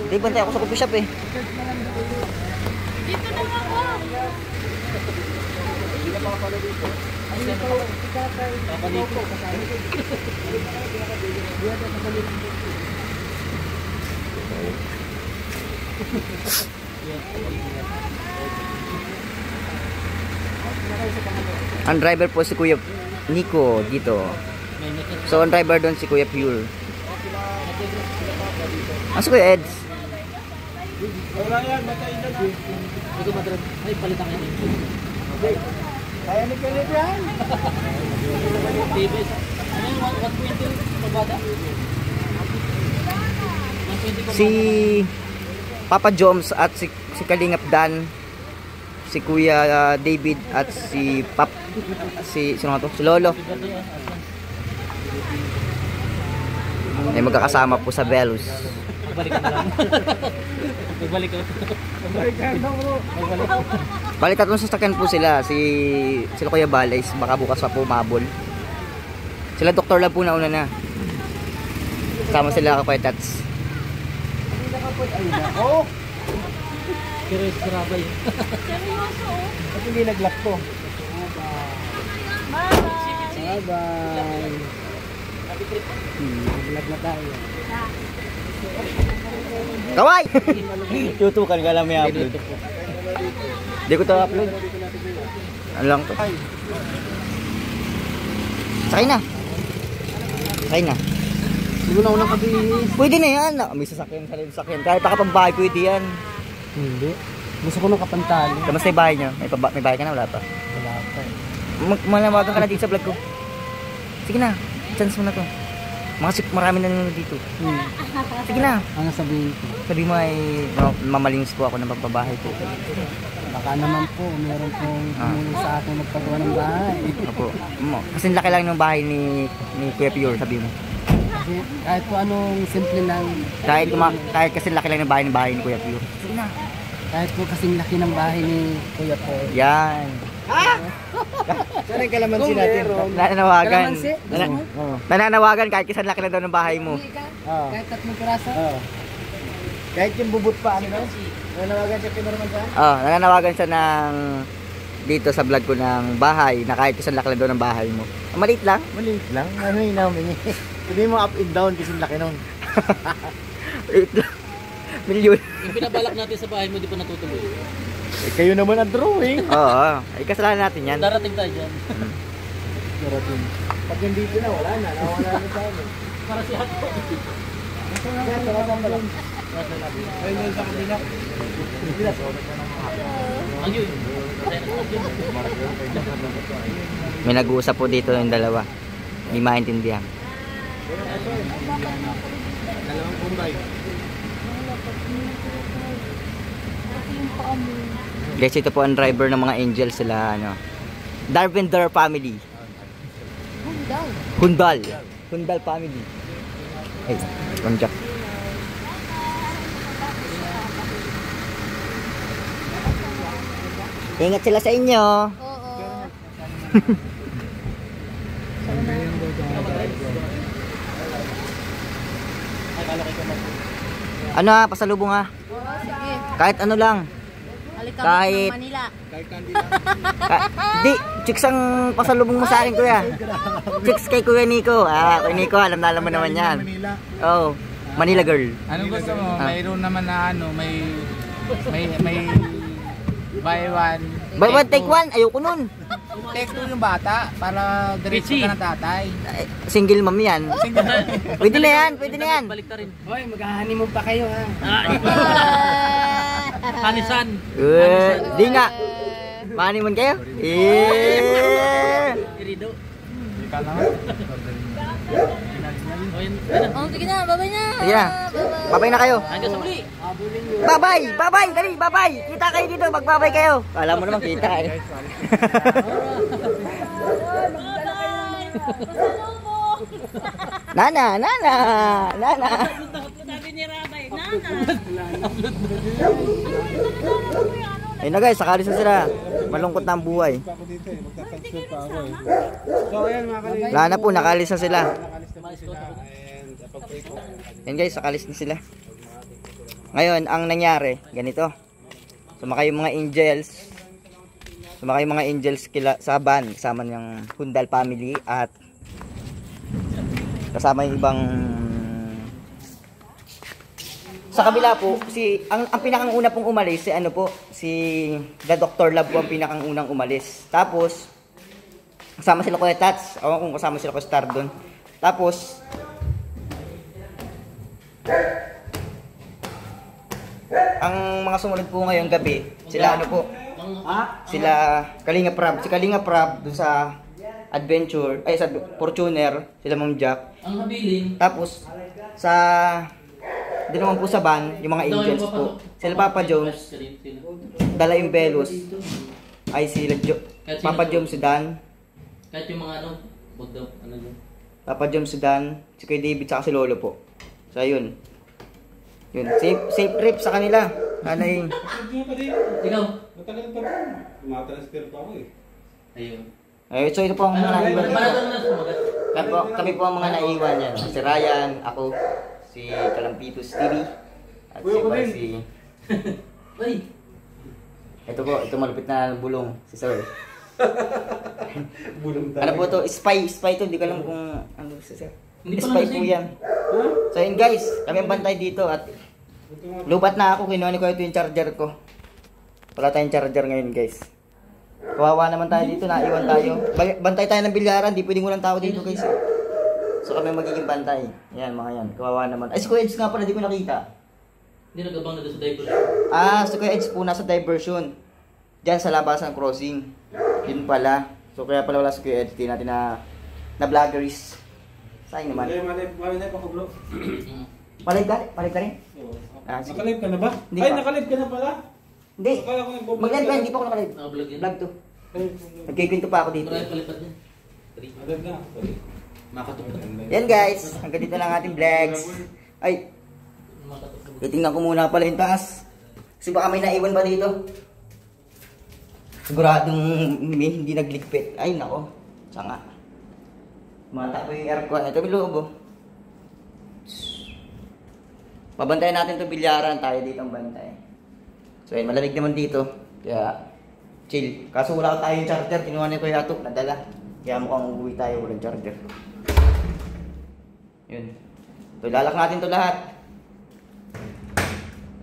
Hindi, bantay ako sa coffee shop eh. Dito lang ako. Hindi na makapala dito. Ang driver po si Kuya Nico dito. So ang driver doon si Kuya Pure. Si Kuya Eds. Wala yan, matayin na din. Ito madrod. Ay, palitan ka niya. Kaya ni Kalib yan. TV. Ano yung 120 pabada? Si Papa Joms at si Kalingap Dan, si Kuya David at si sino nga to? Si Lolo. Ay magkakasama po sa Velus. Balik ka na lang. Magbalik ka. Bali tatlong sasakyan po sila. Sila Kuya Balays, baka bukas pa po mabol. Sila Dr. Lab po na una na. Kasama sila Kuya Tats. Oh! Kirabay. Seryoso oh. At hindi nag-lock to. Bye. Bye-bye. Nag-lock na tayo. Kaway! Tutukan ka lang may upload. Hindi ko ito upload. Ano lang to? Sakay na. Sakay na. Hindi mo na unang kabihis. Pwede na yan. May sasakyan sa sasakyan. Kahit nakapambahay pwede yan. Hindi. Gusto ko ng kapantali. Kamusta yung bahay nyo? May bahay ka na? Wala pa? Wala pa eh. Malawagan ka na dito sa vlog ko. Sige na. Chance mo na to. Marami na nanonood dito. Sige na. Ano sabihin ko? Sabi mo ay mamalinis po ako ng pagbabahay po. Baka naman po, meron pong tumulong sa akin magpagawa ng bahay. Opo. Kasi laki lang ng bahay ni Kuya Pure, sabi mo. Kasi kahit po anong simple lang, Kahit kasi laki lang ng bahay ni Kuya Pure. Sige na. kahit po kasing laki ng bahay ni Kuya Paul. Yan. Saan ang kalamansi natin? Nananawagan. Kalamansi? Nananawagan kahit kasi laki lang daw ng bahay mo. Kahit 3 piraso? Kahit yung bubut pa, ano? Nananawagan siya pinaraman saan? Nananawagan siya ng dito sa vlog ko ng bahay na kahit isang laki lang daw ng bahay mo. Maliit lang? Maliit lang. Ano yung namin eh. Sabihin mo up and down kasi laki nun. Maliit lang. Milyon. Yung pinabalak natin sa bahay mo, di pa natutuloy. Eh, kayo naman ang drawing. Oo. Ay kasalanan natin yan. Darating tayo dyan. Darating. Pag nandito na, wala na. Nawala na tayo. Para si Hato. Ayun sa kabila. Ang yun. May nag-uusap po dito yung dalawa. Hindi maintindihan. Dalawang kumbay. Guys, ito po ang driver ng mga angels sila ano. Darvinder family. Hundal family. Ay, konjak. Ingat sila sa inyo. Oo. Ano ha, pasalubong ha. Sige. Kahit ano lang. Halika Kahit- ng Manila. Kahit kandi lang. Di, chicks ang pasalubong mo sa akin kuya. Chicks kay Kuya Nico. Kuya Nico, alam mo naman yan. Manila. Oh, Manila girl. Anong gusto mo? Mayroon naman na ano, may buy one. Buy one, take one. Ayoko nun. Take two yung bata para diretso ka ng tatay. Single mom yan. Pwede na yan, pwede na yan. Balik na rin. Hoy, mag-honeymoon pa kayo ha. Kanisan. Di nga. Honeymoon kayo? Irido. Ikaw lang. Oh, sige na, babay na. Sige na. Babay na kayo. Hanggang sa muli. Babay! Babay! Dali, babay! Kita kayo dito, magbabay kayo. Alam mo naman, kita eh. Pasalubong. Nana! Sabi ni Rabay, Nana. Ayun na guys, sakalis na sila. Malungkot na ang buhay. Ako dito eh, magtatransfer pa ako eh. So ayan mga kalingap. Wala na po, nakalis na sila. And pag-pray po. Yan guys, sakalis na sila. Ngayon, ang nangyari, ganito. Sumakay yung mga angels. Sumakay yung mga angels sa van. Kasama ng Hundal family at kasama yung ibang... Sa kabila po, ang pinakang una pong umalis, si The Dr. Love po ang pinakang unang umalis. Tapos, kasama sila Kuya Tats. Ewan kung kasama sila Kuya Star doon. Tapos, ang mga sumunod po ngayong gabi, sila sila Kalinga Prab. Si Kalinga Prab doon sa Adventure, sa Fortuner, sila Ma'am Jack. Ang habiling. Tapos, doon naman po sa van, yung mga angels po. Sila Papa Jones, Dala Imbelos, ay sila Papa Jones si Dan. Kahit yung mga wag daw, yun. Papa Jones si Dan, si Kuya David, saka si Lolo po. So, yun. Yun, safe trip sa kanila. Anay. Ikaw? Matagal pa po. Tumatransfer pa ako eh. Ayun. Ay, so ito po ang mga naiwan. Kami po ang mga naiwan yan. Si Ryan, ako, si Kalampitos TV, at si Uy! ito po, ito malupit na bulong, si Sir. Bulong Ano po to? Spy to, hindi ko alam kung ano si Sir. Hindi pa Spy lang po yan. So yun guys, kami ang bantay dito at lubat na ako, kinuha ni ko ito yung charger ko. Wala tayong charger ngayon guys. Kawawa naman tayo dito, naiwan tayo. Bantay tayo ng bilyaran, di pwedeng walang tao dito guys. So kami magiging bantay. Yan mga yan, kawawa naman. Ay si Kuya Edge nga pala, di ko nakita. Hindi nagabang na doon sa diaper. Si Kuya Edge po nasa diversion. Diyan sa labasan crossing. Yun pala. So kaya pala wala si Kuya Edge, di natin na vloggeries. Sayang naman. Malay pa ko bro. Malay ka rin? Sige. Nakalive ka na ba? Hindi Ay, pa. nakalive ka na pala. Hindi. Akala ko nagbo-vlog Mag-live ka. ka, hindi pa ako nakalive. Nakablog yan. Vlog to. Nagkikwento pa ako dito. Marami palipat yan. Nakalive na. Sorry. Makatukot. Yan guys, hanggang dito lang ating vlogs. Ay, Makatukot. titingnan ko muna pala yung taas. Kasi baka may naiwan pa dito. Siguradong hindi nagligpit. Ay nako, sanga. Mata ko yung aircon. Ito yung loob oh. Pabantayan natin ito bilyaran, tayo dito ang bantay. So yun, malamig naman dito. Kaya chill. Kaso wala tayong charger, kinuha na ko yung atok, nadala. Kaya mukhang uuwi tayo, walang charger. Yun. So ilalak natin to lahat.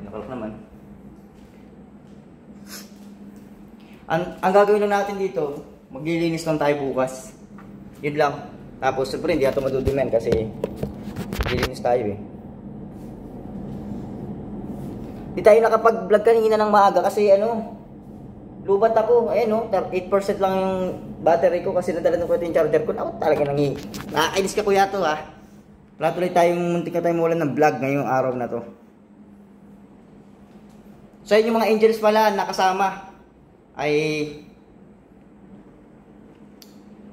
Nakalak naman. Ang gagawin lang natin dito, maglilinis lang tayo bukas. Yun lang. Tapos siyempre hindi natin madudumihan kasi maglilinis tayo eh. Di tayo nakapag-vlog kanina ng maaga kasi lubat ako. Ayun 8% lang yung battery ko kasi nadala ko ito yung charger ko. Ako talaga nakakainis ka kuya to ha. Wala tuloy muntik na tayong mawalan ng vlog ngayong araw na to. So yun yung mga angels pala nakasama ay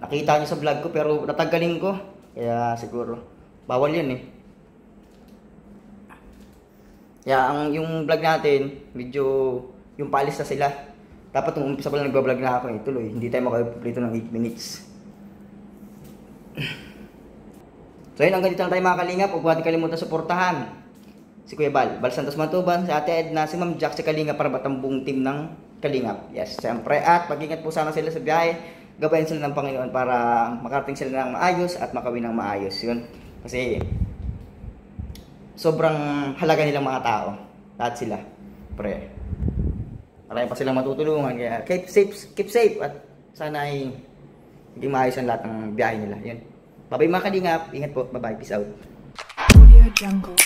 nakita nyo sa vlog ko pero natanggalin ko. Kaya siguro bawal yun eh. Kaya yung vlog natin, medyo yung paalis na sila. Dapat nung umpisa pa lang nagbablog na ako tuloy. Hindi tayo makapaglito ng 8 minutes. So yun, hanggang dito lang tayo mga kalingap. Huwag natin kalimutan suportahan si Kuya Bal Santos Mantuban, si Ate Edna, si Ma'am Jack, si Kalingap para batang buong team ng Kalingap. Yes, siyempre. At mag-ingat po sana sila sa biyahe. Gabayan sila ng Panginoon para makarating sila ng maayos at makawin ng maayos. Yun. Kasi sobrang halaga nilang mga tao. Lahat sila. Pre. Marami pa silang matutulungan. Kaya keep safe. At sana ay maging maayos ang lahat ng biyahe nila. Yun. Bye-bye mga kalingap. Ingat po. Bye-bye. Peace out. Audio Jungle.